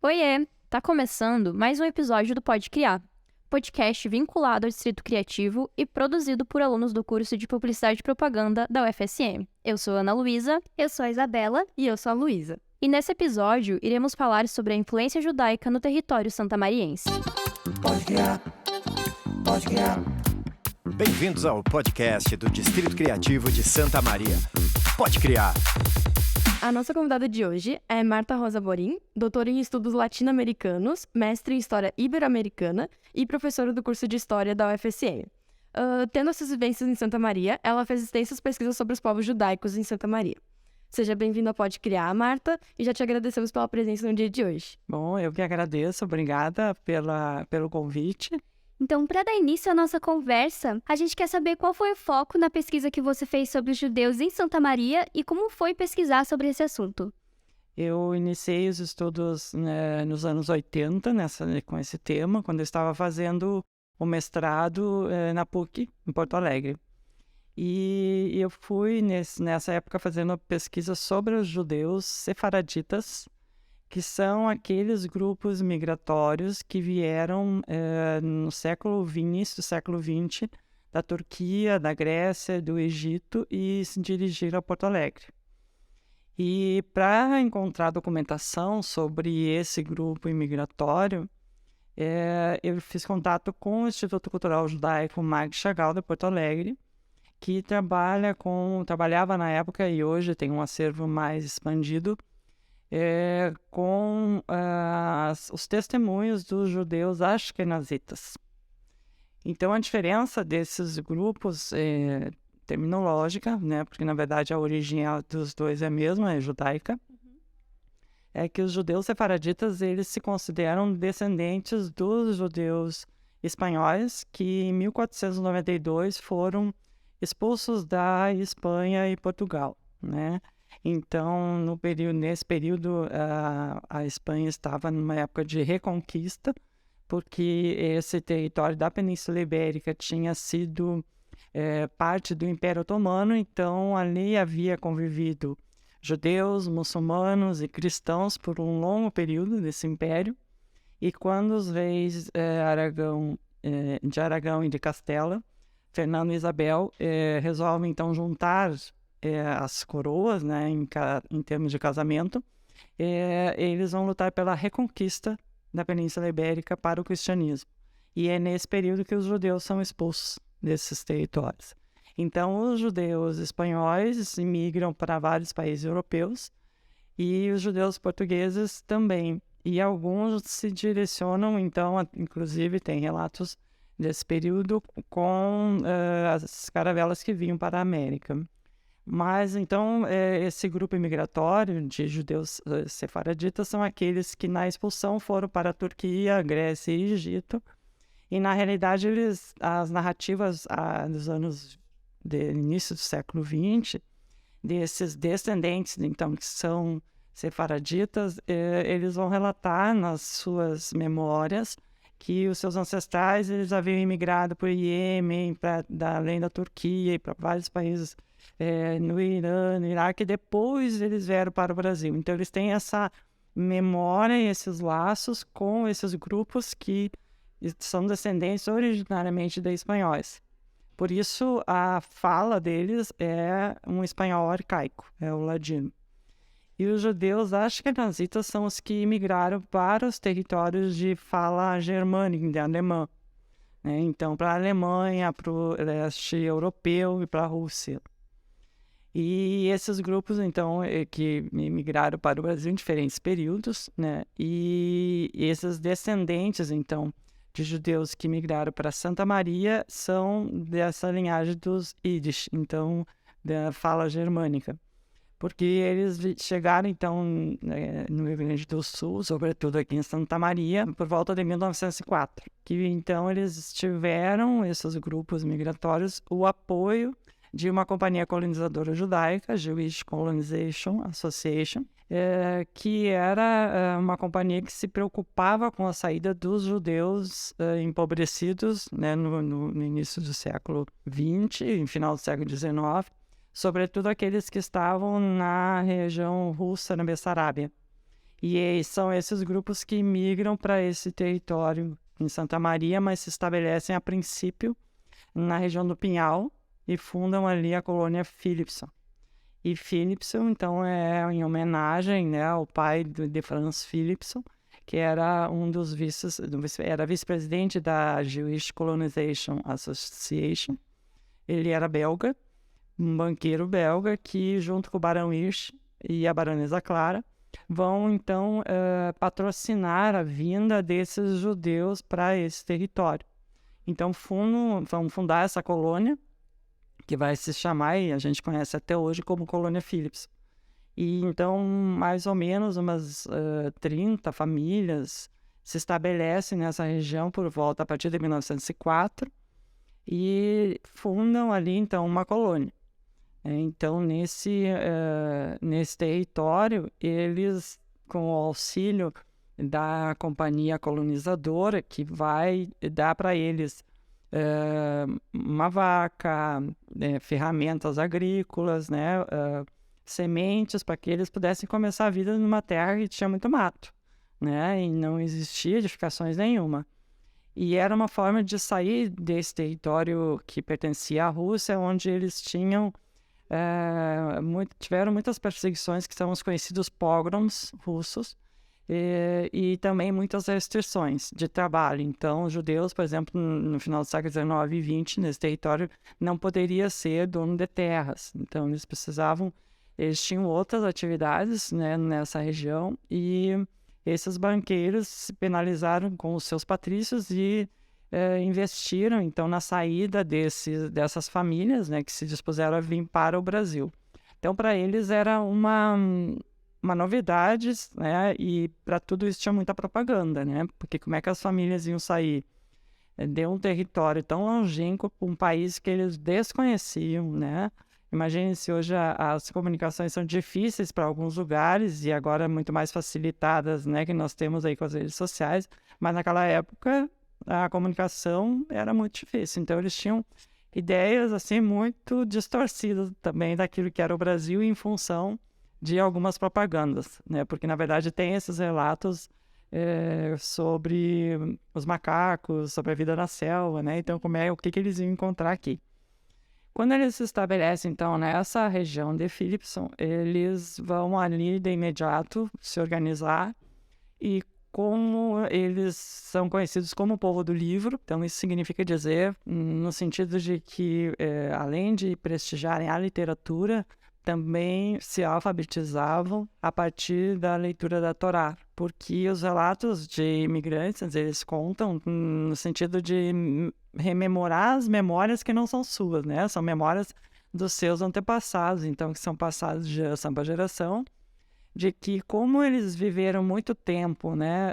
Oiê! Tá começando mais um episódio do Pode Criar, podcast vinculado ao Distrito Criativo e produzido por alunos do curso de Publicidade e Propaganda da UFSM. Eu sou a Ana Luísa. Eu sou a Isabela. E eu sou a Luísa. E nesse episódio, iremos falar sobre a influência judaica no território santamariense. Pode criar, pode criar. Bem-vindos ao podcast do Distrito Criativo de Santa Maria. Pode criar! A nossa convidada de hoje é Marta Rosa Borim, doutora em Estudos Latino-Americanos, mestre em História Ibero-Americana e professora do curso de História da UFSM. Tendo essas vivências em Santa Maria, ela fez extensas pesquisas sobre os povos judaicos em Santa Maria. Seja bem-vinda ao Pode Criar, Marta, e já te agradecemos pela presença no dia de hoje. Bom, eu que agradeço, obrigada pelo convite. Então, para dar início à nossa conversa, a gente quer saber qual foi o foco na pesquisa que você fez sobre os judeus em Santa Maria e como foi pesquisar sobre esse assunto. Eu iniciei os estudos nos anos 80 com esse tema, quando eu estava fazendo o mestrado na PUC, em Porto Alegre. E eu fui nessa época fazendo pesquisa sobre os judeus sefaraditas, que são aqueles grupos migratórios que vieram no início do século XX, da Turquia, da Grécia, do Egito e se dirigiram a Porto Alegre. E para encontrar documentação sobre esse grupo imigratório, eu fiz contato com o Instituto Cultural Judaico Marc Chagall de Porto Alegre, que trabalhava na época e hoje tem um acervo mais expandido, com os testemunhos dos judeus ashkenazitas. Então, a diferença desses grupos terminológica, né, porque na verdade a origem dos dois é a mesma, é judaica, é que os judeus sefaraditas eles se consideram descendentes dos judeus espanhóis que em 1492 foram expulsos da Espanha e Portugal, né? Então, nesse período, a Espanha estava numa época de reconquista, porque esse território da Península Ibérica tinha sido parte do Império Otomano, então ali havia convivido judeus, muçulmanos e cristãos por um longo período desse império, e quando os reis de Aragão e de Castela, Fernando e Isabel, resolvem então juntar as coroas, né, em termos de casamento, eles vão lutar pela reconquista da Península Ibérica para o cristianismo. E é nesse período que os judeus são expulsos desses territórios. Então, os judeus espanhóis imigram para vários países europeus e os judeus portugueses também. E alguns se direcionam, então, inclusive tem relatos desse período com as caravelas que vinham para a América. Mas, então, esse grupo imigratório de judeus sefaraditas são aqueles que, na expulsão, foram para a Turquia, Grécia e Egito. E, na realidade, as narrativas dos anos início do século XX, desses descendentes, então, que são sefaraditas, eles vão relatar nas suas memórias que os seus ancestrais eles haviam imigrado para o Iêmen, além da Turquia e para vários países no Irã, no Iraque, e depois eles vieram para o Brasil. Então, eles têm essa memória e esses laços com esses grupos que são descendentes originariamente de espanhóis. Por isso, a fala deles é um espanhol arcaico, é o ladino. E os judeus ashkenazitas são os que imigraram para os territórios de fala germânica, de alemã. Né? Então, para a Alemanha, para o leste europeu e para a Rússia. E esses grupos, então, que migraram para o Brasil em diferentes períodos, né? E esses descendentes, então, de judeus que migraram para Santa Maria são dessa linhagem dos Yiddish, então, da fala germânica. Porque eles chegaram, então, no Rio Grande do Sul, sobretudo aqui em Santa Maria, por volta de 1904. Que, então, eles tiveram, esses grupos migratórios, o apoio de uma companhia colonizadora judaica, Jewish Colonization Association, que era uma companhia que se preocupava com a saída dos judeus empobrecidos, né, no início do século XX, no final do século XIX, sobretudo aqueles que estavam na região russa, na Bessarábia. E são esses grupos que migram para esse território em Santa Maria, mas se estabelecem a princípio na região do Pinhal e fundam ali a colônia Philipson. E Philipson, então, é em homenagem, né, ao pai de Franz Philipson, que era um dos era vice-presidente da Jewish Colonization Association. Ele era belga, um banqueiro belga que, junto com o Barão Hirsch e a Baronesa Clara, vão, então, patrocinar a vinda desses judeus para esse território. Então, vão fundar essa colônia, que vai se chamar, e a gente conhece até hoje, como Colônia Philipson. E, então, mais ou menos umas 30 famílias se estabelecem nessa região por volta a partir de 1904 e fundam ali, então, uma colônia. Então, nesse território, eles, com o auxílio da companhia colonizadora, que vai dar para eles uma vaca, ferramentas agrícolas, né, sementes, para que eles pudessem começar a vida numa terra que tinha muito mato, né, e não existia edificações nenhuma. E era uma forma de sair desse território que pertencia à Rússia, onde eles tiveram muitas perseguições, que são os conhecidos pogroms russos, e também muitas restrições de trabalho. Então, os judeus, por exemplo, no final do século XIX e XX, nesse território, não poderia ser dono de terras. Então, eles tinham outras atividades, né, nessa região, e esses banqueiros se penalizaram com os seus patrícios e investiram, então, na saída dessas famílias, né, que se dispuseram a vir para o Brasil. Então, para eles era uma novidade, né, e para tudo isso tinha muita propaganda, né, porque como é que as famílias iam sair de um território tão longínquo para um país que eles desconheciam, né? Imagine se hoje as comunicações são difíceis para alguns lugares e agora muito mais facilitadas, né, que nós temos aí com as redes sociais, mas naquela época a comunicação era muito difícil, então eles tinham ideias assim muito distorcidas também daquilo que era o Brasil em função de algumas propagandas, né, porque na verdade tem esses relatos sobre os macacos, sobre a vida na selva, né, então o que eles iam encontrar aqui. Quando eles se estabelecem, então, nessa região de Philipson, eles vão ali de imediato se organizar e como eles são conhecidos como o povo do livro, então isso significa dizer, no sentido de que, além de prestigiarem a literatura, também se alfabetizavam a partir da leitura da Torá, porque os relatos de imigrantes, eles contam no sentido de rememorar as memórias que não são suas, né? São memórias dos seus antepassados, então que são passadas de geração para geração, de que como eles viveram muito tempo, né,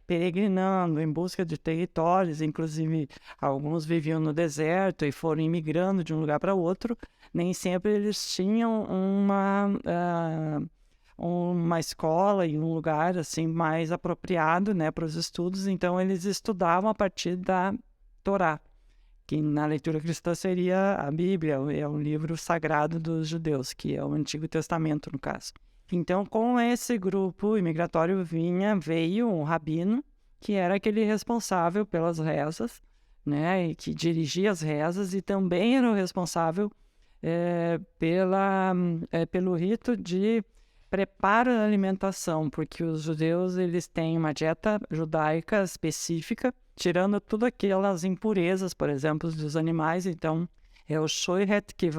peregrinando em busca de territórios, inclusive alguns viviam no deserto e foram imigrando de um lugar para outro, nem sempre eles tinham uma escola e um lugar assim mais apropriado, né, para os estudos, então eles estudavam a partir da Torá, que na leitura cristã seria a Bíblia, é um livro sagrado dos judeus, que é o Antigo Testamento, no caso. Então, com esse grupo imigratório veio um rabino, que era aquele responsável pelas rezas, né, e que dirigia as rezas, e também era o responsável pelo rito de preparo da alimentação, porque os judeus eles têm uma dieta judaica específica, tirando tudo aquelas impurezas, por exemplo, dos animais. Então, é o shoiret que é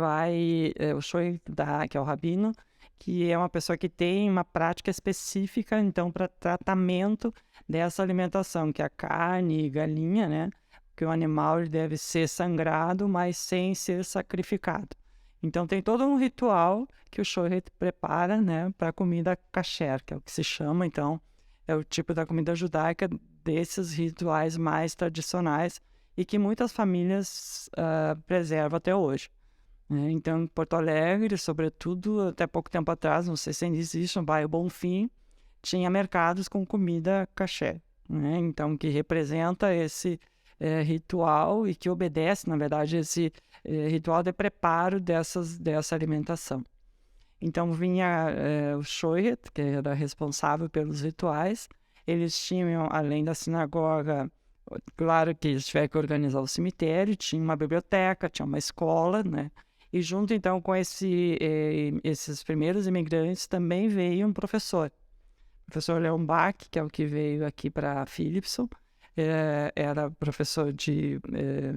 o rabino, que é uma pessoa que tem uma prática específica, então, para tratamento dessa alimentação, que é a carne e galinha, né? Que o animal ele deve ser sangrado, mas sem ser sacrificado. Então, tem todo um ritual que o shoiret prepara, né, para a comida kasher, que é o que se chama, então, é o tipo da comida judaica desses rituais mais tradicionais e que muitas famílias preservam até hoje. Então, em Porto Alegre, sobretudo, até pouco tempo atrás, não sei se ainda existe, no bairro Bonfim, tinha mercados com comida kasher, né? Então, que representa esse ritual e que obedece, na verdade, esse ritual de preparo dessa alimentação. Então vinha o Shohet, que era responsável pelos rituais. Eles tinham, além da sinagoga, claro que eles tiveram que organizar o cemitério, tinha uma biblioteca, tinha uma escola, né? E junto, então, com esses primeiros imigrantes, também veio um professor. O professor Leon Bach, que é o que veio aqui para Philipson, era professor de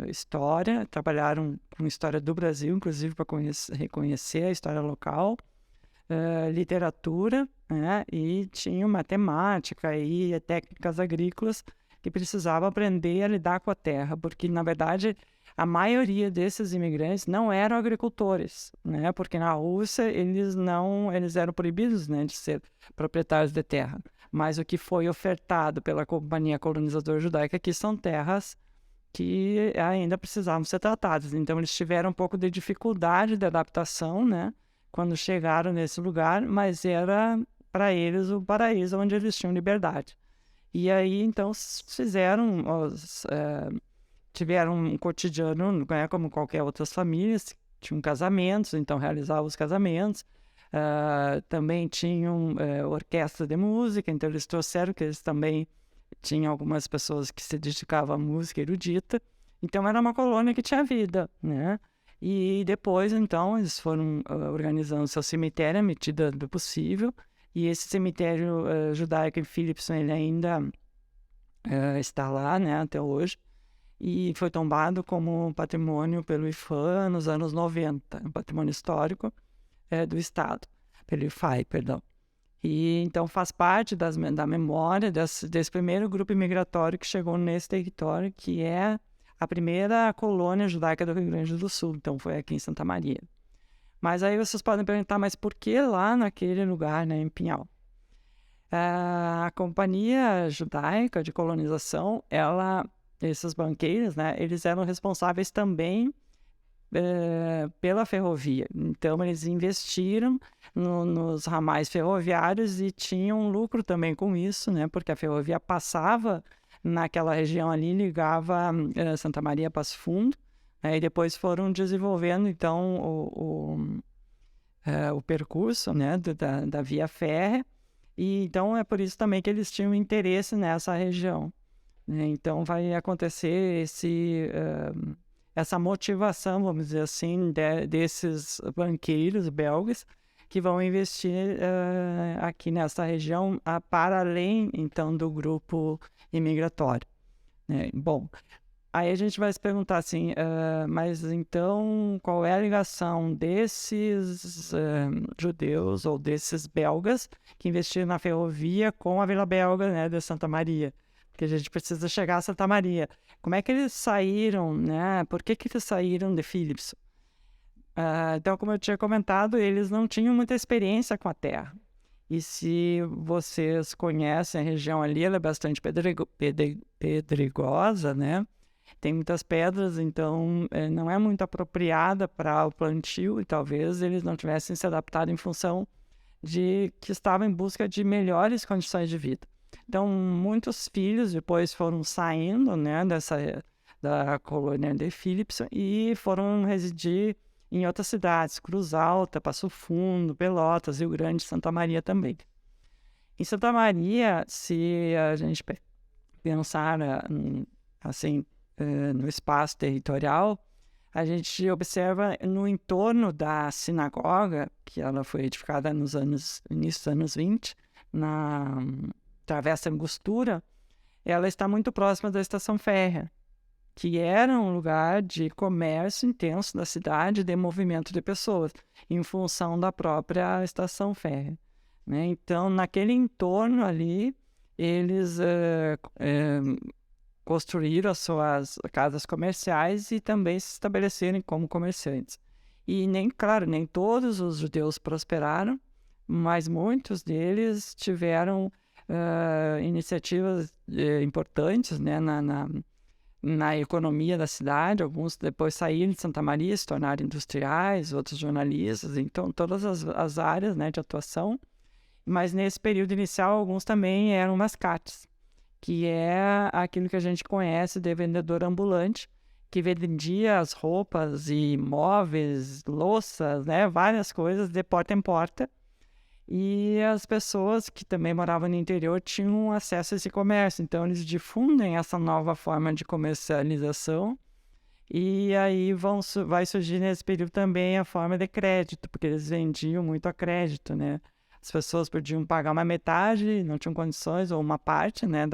história, trabalharam com história do Brasil, inclusive para reconhecer a história local, literatura, né? E tinha matemática e técnicas agrícolas que precisavam aprender a lidar com a terra, porque, na verdade, a maioria desses imigrantes não eram agricultores, né? Porque na Rússia eles eram proibidos, né, de ser proprietários de terra. Mas o que foi ofertado pela Companhia Colonizadora Judaica aqui são terras que ainda precisavam ser tratadas. Então eles tiveram um pouco de dificuldade de adaptação, né, quando chegaram nesse lugar, mas era para eles o paraíso onde eles tinham liberdade. E aí então tiveram um cotidiano, né, como qualquer outras famílias, tinham casamentos, então realizavam os casamentos. Também tinham orquestra de música, então eles trouxeram que eles também tinham algumas pessoas que se dedicavam à música erudita. Então era uma colônia que tinha vida, né? E depois, então, eles foram organizando seu cemitério à medida do possível. E esse cemitério judaico em Philipson, ele ainda está lá, né, até hoje. E foi tombado como patrimônio pelo IFAM nos anos 90, um patrimônio histórico do Estado, pelo IFAI, perdão. E então faz parte da memória desse primeiro grupo imigratório que chegou nesse território, que é a primeira colônia judaica do Rio Grande do Sul, então foi aqui em Santa Maria. Mas aí vocês podem perguntar, mas por que lá naquele lugar, né, em Pinhal? A Companhia Judaica de Colonização, esses banqueiros, né, eles eram responsáveis também pela ferrovia. Então, eles investiram nos ramais ferroviários e tinham lucro também com isso, né, porque a ferrovia passava naquela região ali, ligava Santa Maria a Passo Fundo, né, e depois foram desenvolvendo, então, o percurso, né, da via férrea, e então é por isso também que eles tinham interesse nessa região. Então vai acontecer essa motivação, vamos dizer assim, desses banqueiros belgas que vão investir aqui nessa região para além, então, do grupo imigratório. Bom, aí a gente vai se perguntar assim, mas então qual é a ligação desses judeus ou desses belgas que investiram na ferrovia com a Vila Belga, né, de Santa Maria? Porque a gente precisa chegar a Santa Maria. Como é que eles saíram, né? Por que eles saíram de Philipson? Então, como eu tinha comentado, eles não tinham muita experiência com a terra. E se vocês conhecem a região ali, ela é bastante pedregosa, né? Tem muitas pedras, então não é muito apropriada para o plantio, e talvez eles não tivessem se adaptado em função de que estavam em busca de melhores condições de vida. Então, muitos filhos depois foram saindo, né, da colônia de Philipson e foram residir em outras cidades, Cruz Alta, Passo Fundo, Pelotas, Rio Grande, Santa Maria também. Em Santa Maria, se a gente pensar assim, no espaço territorial, a gente observa no entorno da sinagoga, que ela foi edificada no início dos anos 20, na Travessa Angostura, ela está muito próxima da estação férrea, que era um lugar de comércio intenso da cidade, de movimento de pessoas, em função da própria estação férrea, né? Então, naquele entorno ali, eles construíram as suas casas comerciais e também se estabeleceram como comerciantes. E nem todos os judeus prosperaram, mas muitos deles tiveram iniciativas importantes, né, na economia da cidade. Alguns depois saíram de Santa Maria, se tornaram industriais, outros jornalistas, então todas as áreas, né, de atuação. Mas nesse período inicial, alguns também eram mascates, que é aquilo que a gente conhece de vendedor ambulante. que vendia as roupas e móveis, louças, né, várias coisas de porta em porta. E as pessoas que também moravam no interior tinham acesso a esse comércio. Então, eles difundem essa nova forma de comercialização. E aí vai surgir nesse período também a forma de crédito, porque eles vendiam muito a crédito, né? As pessoas podiam pagar uma metade, não tinham condições, ou uma parte, né,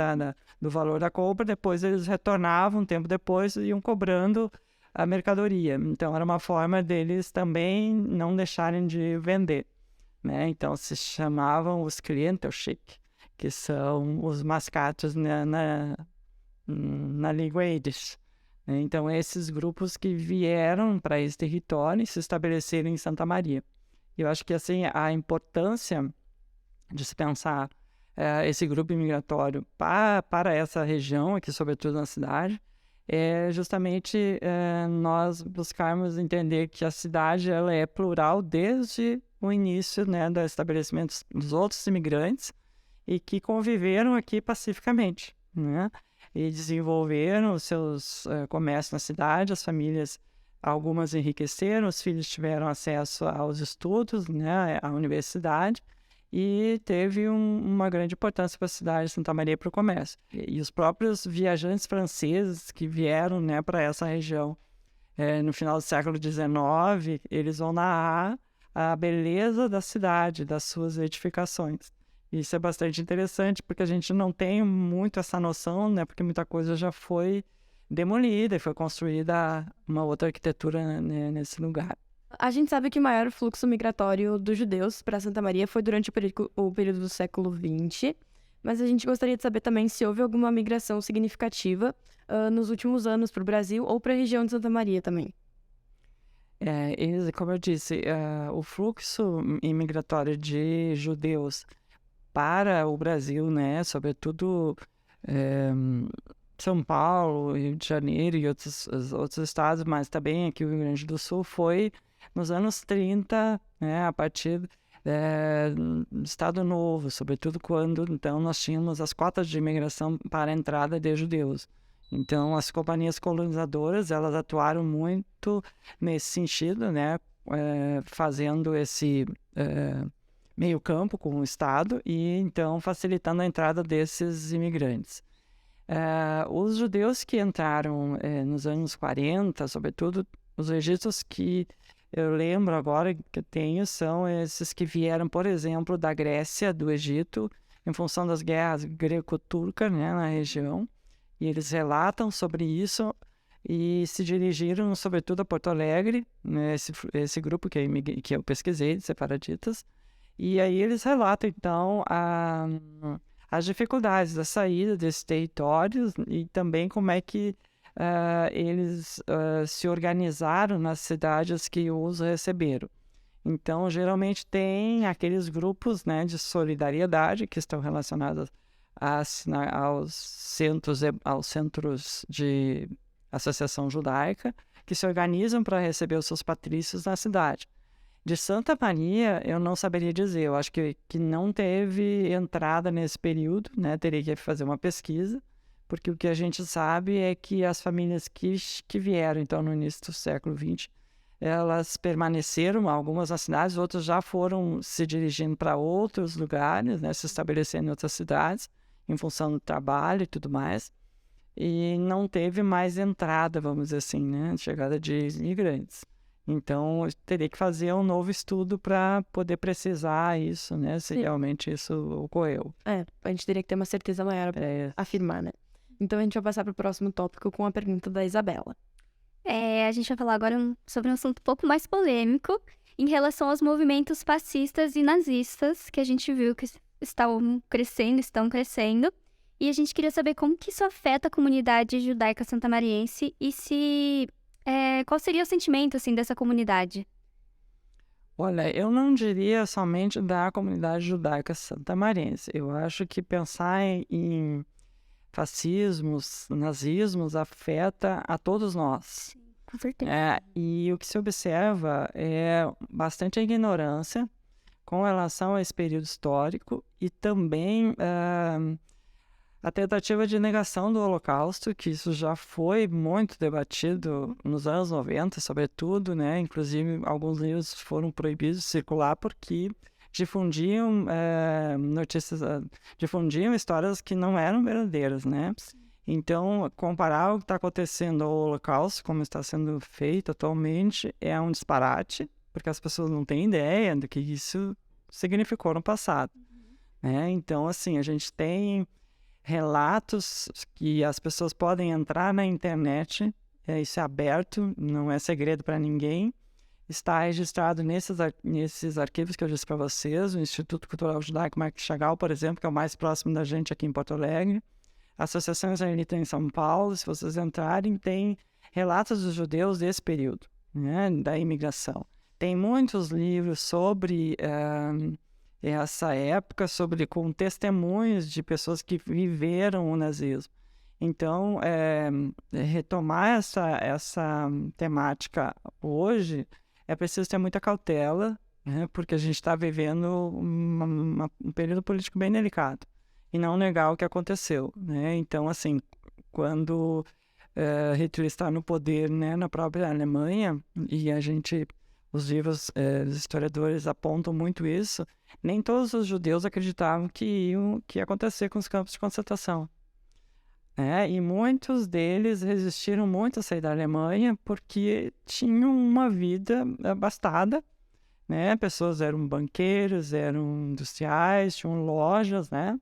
do valor da compra. Depois eles retornavam, um tempo depois, e iam cobrando a mercadoria. Então, era uma forma deles também não deixarem de vender, né? Então, se chamavam os Klientelshik, que são os mascates na língua Yiddish. Então, esses grupos que vieram para esse território e se estabeleceram em Santa Maria. Eu acho que, assim, a importância de se pensar esse grupo imigratório para essa região, aqui sobretudo na cidade, é justamente nós buscarmos entender que a cidade ela é plural desde o início, né, do estabelecimento dos outros imigrantes e que conviveram aqui pacificamente, né, e desenvolveram os seus comércios na cidade. As famílias, algumas enriqueceram, os filhos tiveram acesso aos estudos, né, à universidade, e teve uma grande importância para a cidade de Santa Maria para o comércio. E os próprios viajantes franceses que vieram, né, para essa região no final do século XIX, eles vão narrar a beleza da cidade, das suas edificações. Isso é bastante interessante, porque a gente não tem muito essa noção, né, porque muita coisa já foi demolida e foi construída uma outra arquitetura, né, nesse lugar. A gente sabe que o maior fluxo migratório dos judeus para Santa Maria foi durante o período do século XX, mas a gente gostaria de saber também se houve alguma migração significativa nos últimos anos para o Brasil ou para a região de Santa Maria também. Como eu disse, o fluxo imigratório de judeus para o Brasil, né, sobretudo São Paulo, Rio de Janeiro e outros estados, mas também aqui o Rio Grande do Sul, foi nos anos 30, né, a partir do Estado Novo, sobretudo quando então nós tínhamos as cotas de imigração para a entrada de judeus. Então, as companhias colonizadoras, elas atuaram muito nesse sentido, né, fazendo esse meio campo com o Estado e, então, facilitando a entrada desses imigrantes. Os judeus que entraram nos anos 40, sobretudo, os registros que eu lembro agora que eu tenho são esses que vieram, por exemplo, da Grécia, do Egito, em função das guerras greco-turcas, né, na região. E eles relatam sobre isso e se dirigiram, sobretudo, a Porto Alegre, né, esse grupo que eu pesquisei, de separaditas. E aí eles relatam, então, as dificuldades da saída desses territórios e também como é que eles se organizaram nas cidades que os receberam. Então, geralmente tem aqueles grupos, né, de solidariedade que estão relacionados aos centros de associação judaica, que se organizam para receber os seus patrícios na cidade. De Santa Maria, eu não saberia dizer. Eu acho que não teve entrada nesse período, né? Teria que fazer uma pesquisa, porque o que a gente sabe é que as famílias que vieram, então, no início do século XX, elas permaneceram, algumas nas cidades, outras já foram se dirigindo para outros lugares, né? Se estabelecendo em outras cidades, em função do trabalho e tudo mais. E não teve mais entrada, vamos dizer assim, né? Chegada de imigrantes. Então, eu teria que fazer um novo estudo para poder precisar isso, né? Se realmente isso ocorreu. A gente teria que ter uma certeza maior para afirmar, né? Então, a gente vai passar para o próximo tópico com a pergunta da Isabela. A gente vai falar agora sobre um assunto um pouco mais polêmico em relação aos movimentos fascistas e nazistas que a gente viu que estão crescendo. E a gente queria saber como que isso afeta a comunidade judaica santamariense e se... qual seria o sentimento, assim, dessa comunidade? Olha, eu não diria somente da comunidade judaica santamariense. Eu acho que pensar em fascismos, nazismos, afeta a todos nós. Com certeza. E o que se observa é bastante a ignorância com relação a esse período histórico e também a tentativa de negação do Holocausto, que isso já foi muito debatido nos anos 90, sobretudo, né? Inclusive, alguns livros foram proibidos de circular porque difundiam difundiam histórias que não eram verdadeiras, né? Então, comparar o que está acontecendo ao Holocausto, como está sendo feito atualmente, é um disparate, porque as pessoas não têm ideia do que isso significou no passado, né? Então, assim, a gente tem relatos que as pessoas podem entrar na internet, isso é aberto, não é segredo para ninguém, está registrado nesses arquivos que eu disse para vocês, o Instituto Cultural Judaico Marques Chagall, por exemplo, que é o mais próximo da gente aqui em Porto Alegre, a Associação Israelita em São Paulo, se vocês entrarem, tem relatos dos judeus desse período, né, da imigração. Tem muitos livros sobre essa época, com testemunhos de pessoas que viveram o nazismo. Então, retomar essa temática hoje, é preciso ter muita cautela, né, porque a gente está vivendo um período político bem delicado, e não negar o que aconteceu, né? Então, assim, quando Hitler está no poder, né, na própria Alemanha, e os livros dos historiadores apontam muito isso, nem todos os judeus acreditavam que ia acontecer com os campos de concentração. E muitos deles resistiram muito a sair da Alemanha porque tinham uma vida abastada, né? Pessoas eram banqueiros, eram industriais, tinham lojas, né?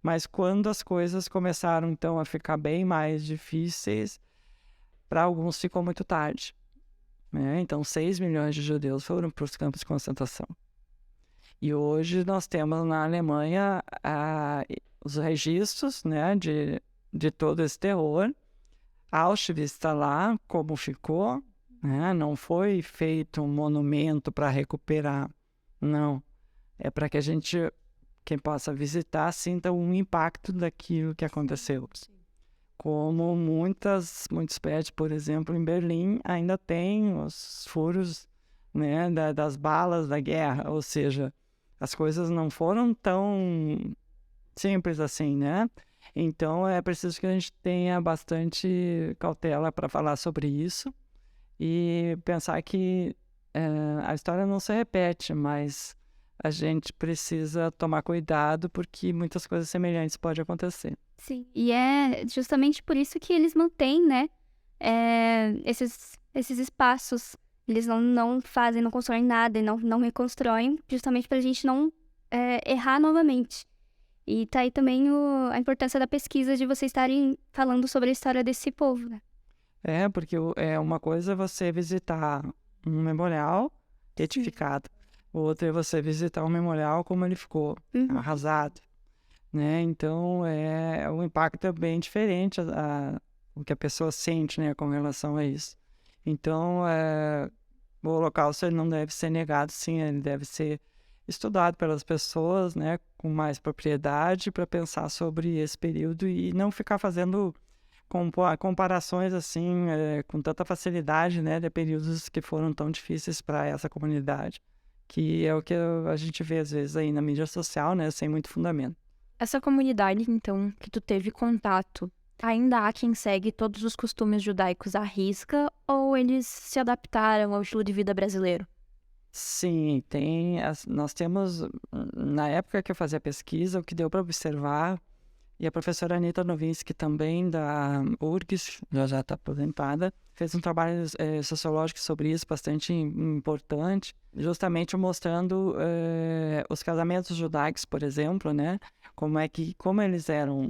Mas quando as coisas começaram, então, a ficar bem mais difíceis, para alguns ficou muito tarde. Então, 6 milhões de judeus foram para os campos de concentração. E hoje nós temos na Alemanha os registros, né, de todo esse terror. Auschwitz está lá, como ficou, né? Não foi feito um monumento para recuperar, não. É para que quem possa visitar, sinta um impacto daquilo que aconteceu. Como muitos prédios, por exemplo, em Berlim, ainda tem os furos, né, das balas da guerra, ou seja, as coisas não foram tão simples assim, né? Então, é preciso que a gente tenha bastante cautela para falar sobre isso e pensar que a história não se repete, mas a gente precisa tomar cuidado porque muitas coisas semelhantes podem acontecer. Sim, e é justamente por isso que eles mantêm, né, esses espaços. Eles não fazem, não constroem nada e não reconstroem, justamente para a gente não errar novamente. E tá aí também a importância da pesquisa, de vocês estarem falando sobre a história desse povo, né? Porque uma coisa é você visitar um memorial edificado, outra é você visitar um memorial como ele ficou, arrasado, né? Então, o impacto é bem diferente, o que a pessoa sente, né, com relação a isso. Então, o Holocausto ele não deve ser negado, sim, ele deve ser estudado pelas pessoas, né, com mais propriedade, para pensar sobre esse período e não ficar fazendo comparações assim com tanta facilidade, né, de períodos que foram tão difíceis para essa comunidade, que é o que a gente vê às vezes aí na mídia social, né, sem muito fundamento. Essa comunidade, então, que tu teve contato, ainda há quem segue todos os costumes judaicos à risca, ou eles se adaptaram ao estilo de vida brasileiro? Sim, nós temos, na época que eu fazia pesquisa, o que deu para observar, e a professora Anita Novinsky, também da URGS, já está aposentada, fez um trabalho sociológico sobre isso, bastante importante, justamente mostrando os casamentos judaicos, por exemplo, né, como eles eram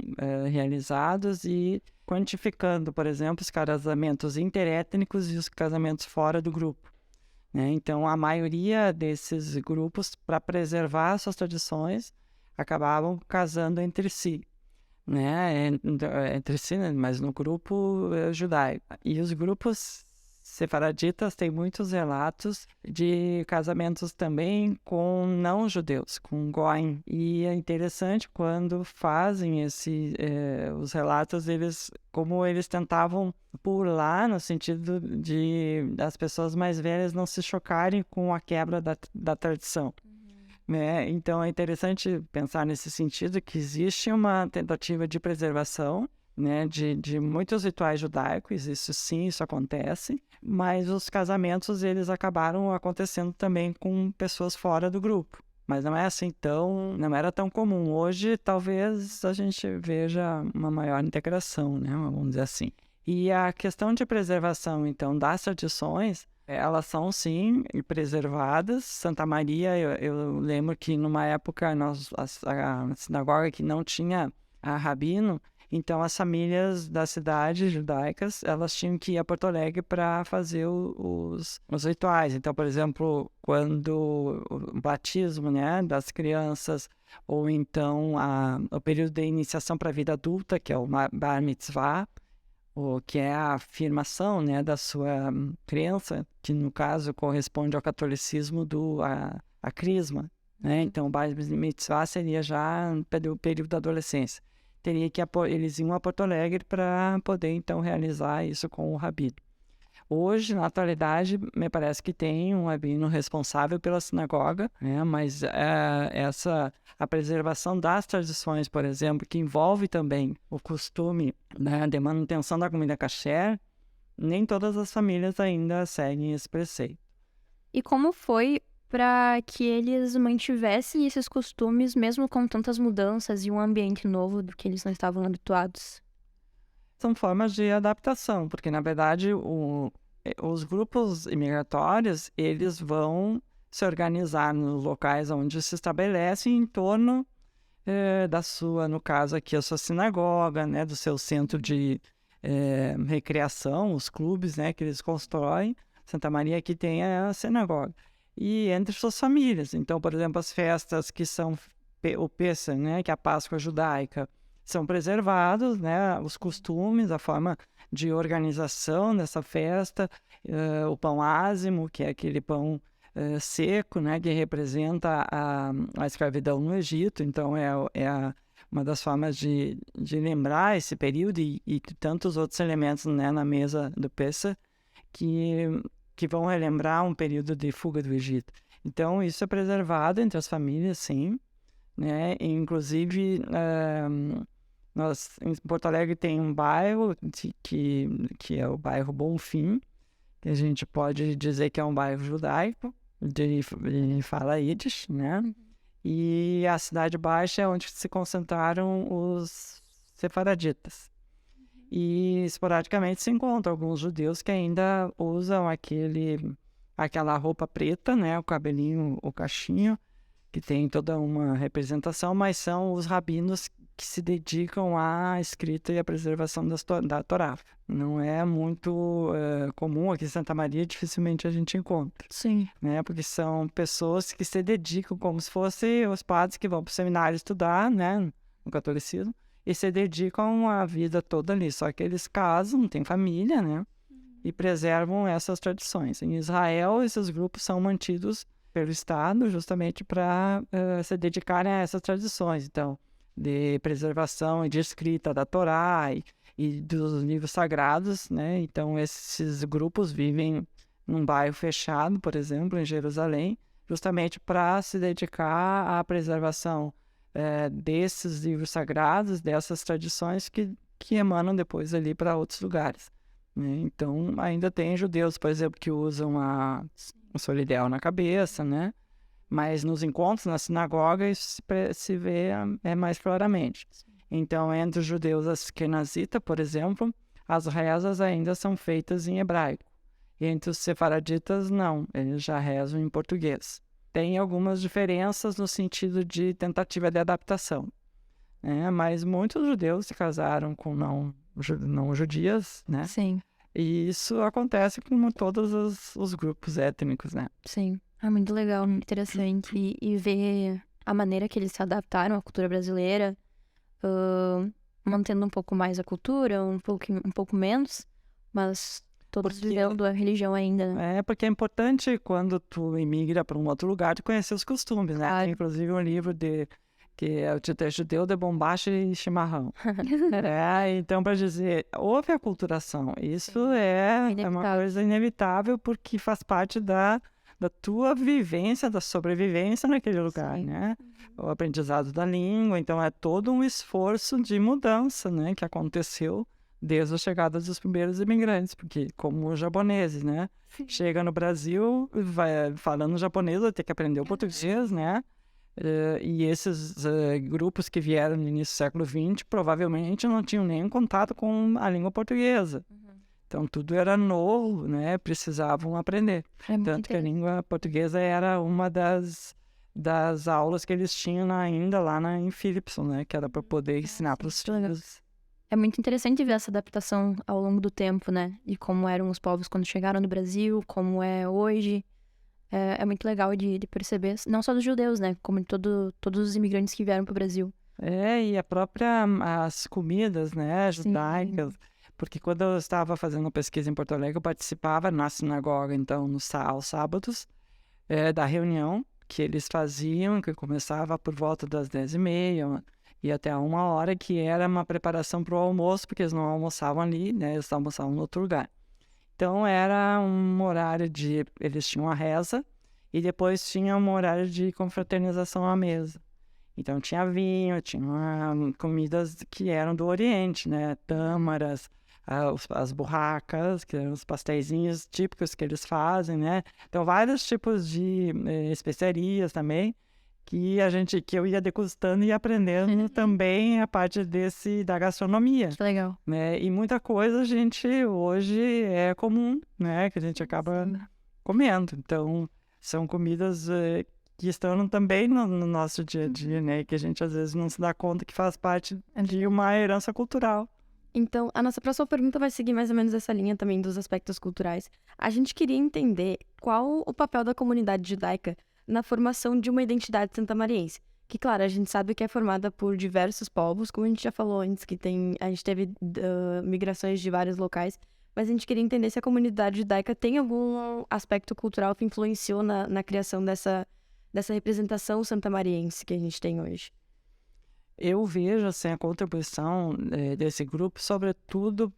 realizados e quantificando, por exemplo, os casamentos interétnicos e os casamentos fora do grupo. Então, a maioria desses grupos, para preservar suas tradições, acabavam casando entre si, né? Entre si, né? Mas no grupo judaico. E os grupos sefaraditas têm muitos relatos de casamentos também com não-judeus, com goim. E é interessante quando fazem os relatos, como eles tentavam pular, no sentido de as pessoas mais velhas não se chocarem com a quebra da tradição. né? Então é interessante pensar nesse sentido que existe uma tentativa de preservação, né, de muitos rituais judaicos, isso sim, isso acontece, mas os casamentos eles acabaram acontecendo também com pessoas fora do grupo. Mas não é assim não era tão comum. Hoje talvez a gente veja uma maior integração, né, vamos dizer assim. E a questão de preservação, então, das tradições, elas são, sim, preservadas. Santa Maria, eu lembro que numa época a sinagoga que não tinha a rabino, então as famílias das cidades judaicas, elas tinham que ir a Porto Alegre para fazer os rituais. Então, por exemplo, quando o batismo, né, das crianças, ou então o período de iniciação para a vida adulta, que é o Bar Mitzvah, que é a afirmação, né, da sua crença, que no caso corresponde ao catolicismo a crisma, né? Então o Bar Mitzvah seria já o período da adolescência. Eles iam a Porto Alegre para poder então realizar isso com o rabino. Hoje, na atualidade, me parece que tem um rabino responsável pela sinagoga, né? Mas a preservação das tradições, por exemplo, que envolve também o costume, né, de manutenção da comida kasher, nem todas as famílias ainda seguem esse preceito. E como foi para que eles mantivessem esses costumes, mesmo com tantas mudanças e um ambiente novo do que eles não estavam habituados? São formas de adaptação, porque, na verdade, os grupos imigratórios, eles vão se organizar nos locais onde se estabelecem em torno da sua, no caso aqui, a sua sinagoga, né, do seu centro de recreação, os clubes, né, que eles constroem. Santa Maria aqui tem a sinagoga. E entre suas famílias. Então, por exemplo, as festas que são o Pessah, né, que é a Páscoa judaica, são preservados, né, os costumes, a forma de organização dessa festa, o pão ázimo, que é aquele pão seco, né, que representa a escravidão no Egito. Então, uma das formas de lembrar esse período e tantos outros elementos, né, na mesa do Pessah que vão relembrar um período de fuga do Egito. Então, isso é preservado entre as famílias, sim, né? E, inclusive, nós em Porto Alegre tem um bairro que é o bairro Bonfim, que a gente pode dizer que é um bairro judaico, de fala Yiddish, né? E a Cidade Baixa é onde se concentraram os sefaraditas. E esporadicamente se encontram alguns judeus que ainda usam aquela roupa preta, né, o cabelinho, o cachinho, que tem toda uma representação, mas são os rabinos que se dedicam à escrita e à preservação da Torá. Não é muito comum aqui em Santa Maria, dificilmente a gente encontra. Sim. Né, porque são pessoas que se dedicam como se fossem os padres que vão para o seminário estudar, né, no catolicismo, e se dedicam a vida toda ali. Só que eles casam, têm família, né? E preservam essas tradições. Em Israel, esses grupos são mantidos pelo Estado justamente para se dedicarem a essas tradições. Então, de preservação e de escrita da Torá e dos livros sagrados, né? Então, esses grupos vivem num bairro fechado, por exemplo, em Jerusalém, justamente para se dedicar à preservação desses livros sagrados, dessas tradições que emanam depois ali para outros lugares, né? Então, ainda tem judeus, por exemplo, que usam o solidel na cabeça, né? Mas nos encontros na sinagoga isso se vê mais claramente. Então, entre os judeus askenazita, por exemplo, as rezas ainda são feitas em hebraico. E entre os sefaraditas, não, eles já rezam em português. Tem algumas diferenças no sentido de tentativa de adaptação, né? Mas muitos judeus se casaram com não judias, né? Sim. E isso acontece com todos os grupos étnicos, né? Sim. É muito legal, muito interessante. E ver a maneira que eles se adaptaram à cultura brasileira, mantendo um pouco mais a cultura, um pouco menos, mas todos vivendo a religião ainda, né? Porque é importante quando tu imigra para um outro lugar de conhecer os costumes, né? Claro. Tem inclusive um livro que é o título Judeu de Bombacha e Chimarrão. Então, para dizer, houve a aculturação. Isso é uma coisa inevitável porque faz parte da da tua vivência, da sobrevivência naquele lugar, né? O aprendizado da língua, então é todo um esforço de mudança, né, que aconteceu desde a chegada dos primeiros imigrantes, porque como os japoneses, né? Chega no Brasil, vai falando japonês, vai ter que aprender o português, né? E esses grupos que vieram no início do século XX provavelmente não tinham nenhum contato com a língua portuguesa. Então, tudo era novo, né? Precisavam aprender. Tanto que a língua portuguesa era uma das aulas que eles tinham ainda lá em Philipson, né? Que era para poder ensinar para os filhos. É muito interessante ver essa adaptação ao longo do tempo, né? E como eram os povos quando chegaram no Brasil, como é hoje. É muito legal de perceber, não só dos judeus, né? Como de todos os imigrantes que vieram para o Brasil. E as comidas, né? Judaicas. Porque quando eu estava fazendo pesquisa em Porto Alegre, eu participava na sinagoga, então, aos sábados, da reunião que eles faziam, que começava por volta das 10h30 e até 1h, que era uma preparação para o almoço, porque eles não almoçavam ali, né? Eles almoçavam em outro lugar. Então, era um horário eles tinham a reza e depois tinha um horário de confraternização à mesa. Então, tinha vinho, tinha comidas que eram do Oriente, né? Tâmaras, as burracas, que eram os pasteizinhos típicos que eles fazem, né? Então, vários tipos de especiarias também, que eu ia degustando e aprendendo também a parte da gastronomia. Que legal. Né? E muita coisa a gente hoje é comum, né? Que a gente acaba comendo. Então, são comidas que estão também no nosso dia a dia, né? Que a gente às vezes não se dá conta que faz parte de uma herança cultural. Então, a nossa próxima pergunta vai seguir mais ou menos essa linha também dos aspectos culturais. A gente queria entender qual o papel da comunidade judaica na formação de uma identidade santamariense. Que, claro, a gente sabe que é formada por diversos povos, como a gente já falou antes, a gente teve migrações de vários locais, mas a gente queria entender se a comunidade judaica tem algum aspecto cultural que influenciou na criação dessa representação santamariense que a gente tem hoje. Eu vejo assim, a contribuição desse grupo, sobretudo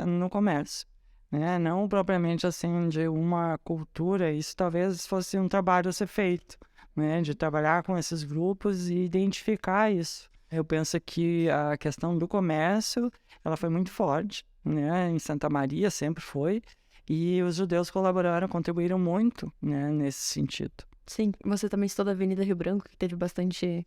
no comércio, né? Não propriamente assim de uma cultura. Isso talvez fosse um trabalho a ser feito, né? De trabalhar com esses grupos e identificar isso. Eu penso que a questão do comércio, ela foi muito forte, né? Em Santa Maria sempre foi, e os judeus contribuíram muito, né? Nesse sentido. Sim, você também estudou da Avenida Rio Branco, que teve bastante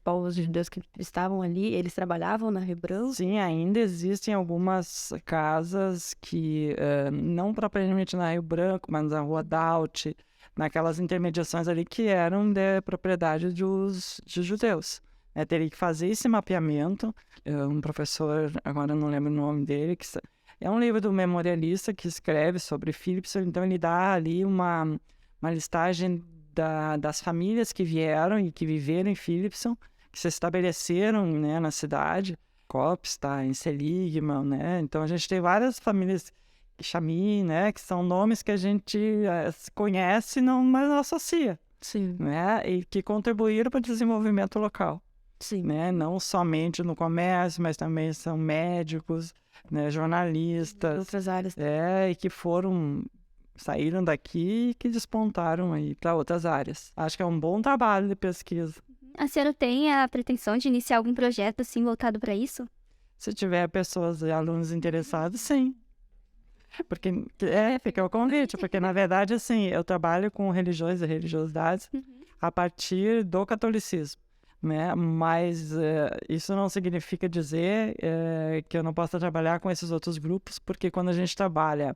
povos judeus que estavam ali, eles trabalhavam na Rio Branco? Sim, ainda existem algumas casas que, não propriamente na Rio Branco, mas na Rua Daut, naquelas intermediações ali que eram de propriedade de judeus. Teria que fazer esse mapeamento. Um professor, agora não lembro o nome dele, é um livro do memorialista que escreve sobre Philipson, então ele dá ali uma listagem das famílias que vieram e que viveram em Philipson, que se estabeleceram, né, na cidade. Kopstein, Seligman, né? Então a gente tem várias famílias, Chami, né, que são nomes que a gente conhece, mas não associa. Sim. Né? E que contribuíram para o desenvolvimento local. Sim. Né? Não somente no comércio, mas também são médicos, né, jornalistas. Outras áreas. E que saíram daqui e que despontaram aí para outras áreas. Acho que é um bom trabalho de pesquisa. A senhora tem a pretensão de iniciar algum projeto assim voltado para isso? Se tiver pessoas e alunos interessados, sim. Porque fica o convite, porque na verdade assim, eu trabalho com religiões e religiosidades a partir do catolicismo, né? Mas isso não significa dizer que eu não possa trabalhar com esses outros grupos, porque quando a gente trabalha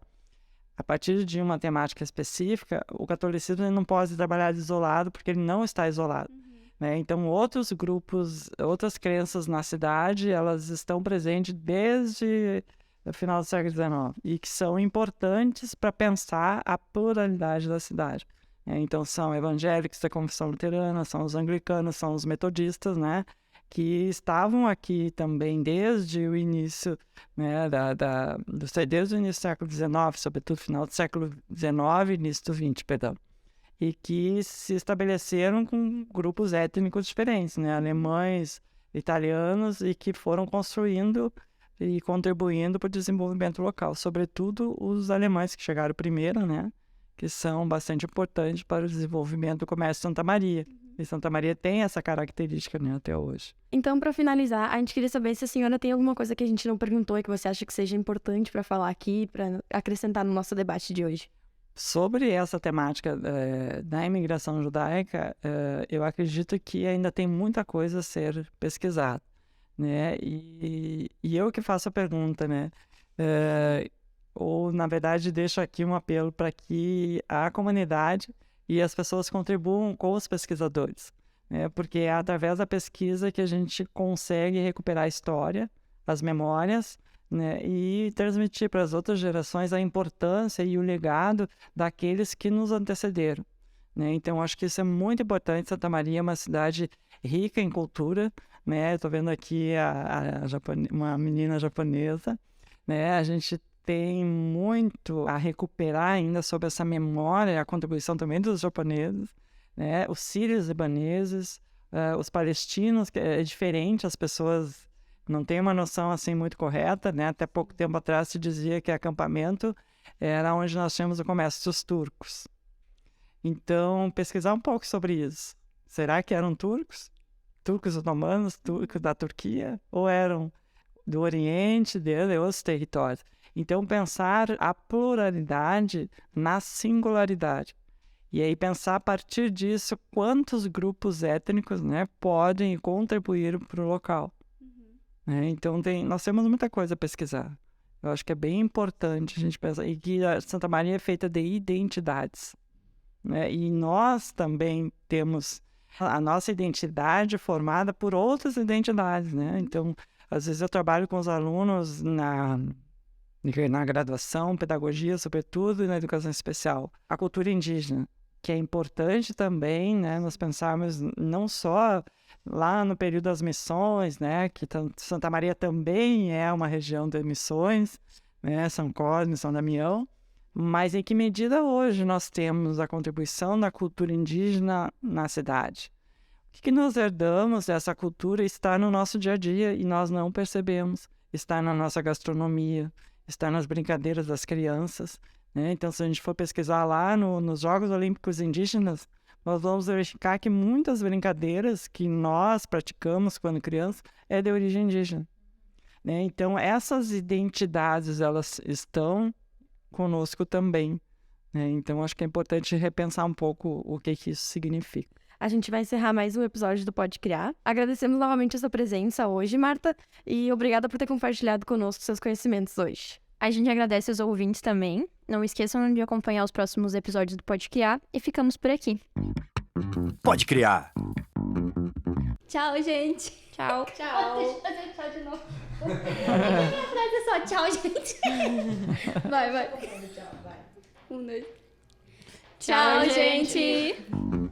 a partir de uma temática específica, o catolicismo não pode trabalhar isolado, porque ele não está isolado. Né? Então, outros grupos, outras crenças na cidade, elas estão presentes desde o final do século XIX e que são importantes para pensar a pluralidade da cidade. Então, são evangélicos da confissão luterana, são os anglicanos, são os metodistas, né? Que estavam aqui também desde o início, né, desde o início do século XIX, sobretudo final do século XIX e início do XX, perdão. E que se estabeleceram com grupos étnicos diferentes, né, alemães, italianos, e que foram construindo e contribuindo para o desenvolvimento local, sobretudo os alemães que chegaram primeiro, né, que são bastante importantes para o desenvolvimento do comércio de Santa Maria. E Santa Maria tem essa característica, né, até hoje. Então, para finalizar, a gente queria saber se a senhora tem alguma coisa que a gente não perguntou e que você acha que seja importante para falar aqui, para acrescentar no nosso debate de hoje. Sobre essa temática da imigração judaica, eu acredito que ainda tem muita coisa a ser pesquisada, né? E eu que faço a pergunta, né? Ou, na verdade, deixo aqui um apelo para que a comunidade e as pessoas contribuam com os pesquisadores, né? Porque é através da pesquisa que a gente consegue recuperar a história, as memórias, né? E transmitir para as outras gerações a importância e o legado daqueles que nos antecederam, né? Então, acho que isso é muito importante. Santa Maria é uma cidade rica em cultura, né? Estou vendo aqui uma menina japonesa, né? A gente tem muito a recuperar ainda sobre essa memória e a contribuição também dos japoneses, né? Os sírios libaneses, os palestinos, que é diferente, as pessoas não têm uma noção assim muito correta, né? Até pouco tempo atrás se dizia que acampamento era onde nós tínhamos o comércio dos turcos. Então, pesquisar um pouco sobre isso. Será que eram turcos? Turcos otomanos, turcos da Turquia? Ou eram do Oriente, de outros territórios? Então, pensar a pluralidade na singularidade. E aí pensar a partir disso quantos grupos étnicos, né, podem contribuir para o local. Né? Então, nós temos muita coisa a pesquisar. Eu acho que é bem importante a gente pensar. E que a Santa Maria é feita de identidades. Né? E nós também temos a nossa identidade formada por outras identidades. Né? Então, às vezes eu trabalho com os alunos na graduação, pedagogia, sobretudo, e na educação especial. A cultura indígena, que é importante também, né, nós pensarmos não só lá no período das missões, né, que Santa Maria também é uma região de missões, né, São Cosme, São Damião, mas em que medida hoje nós temos a contribuição da cultura indígena na cidade? O que nós herdamos dessa cultura está no nosso dia a dia e nós não percebemos. Está na nossa gastronomia, está nas brincadeiras das crianças, né? Então, se a gente for pesquisar lá nos Jogos Olímpicos Indígenas, nós vamos verificar que muitas brincadeiras que nós praticamos quando crianças é de origem indígena, né? Então, essas identidades, elas estão conosco também, né? Então, acho que é importante repensar um pouco o que isso significa. A gente vai encerrar mais um episódio do Pode Criar. Agradecemos novamente a sua presença hoje, Marta, e obrigada por ter compartilhado conosco seus conhecimentos hoje. A gente agradece os ouvintes também. Não esqueçam de acompanhar os próximos episódios do Pode Criar e ficamos por aqui. Pode criar. Tchau, gente. Tchau. Tchau. Deixa eu fazer tchau de novo. A frase é só tchau, gente. Vai. 1, 2. Tchau, gente.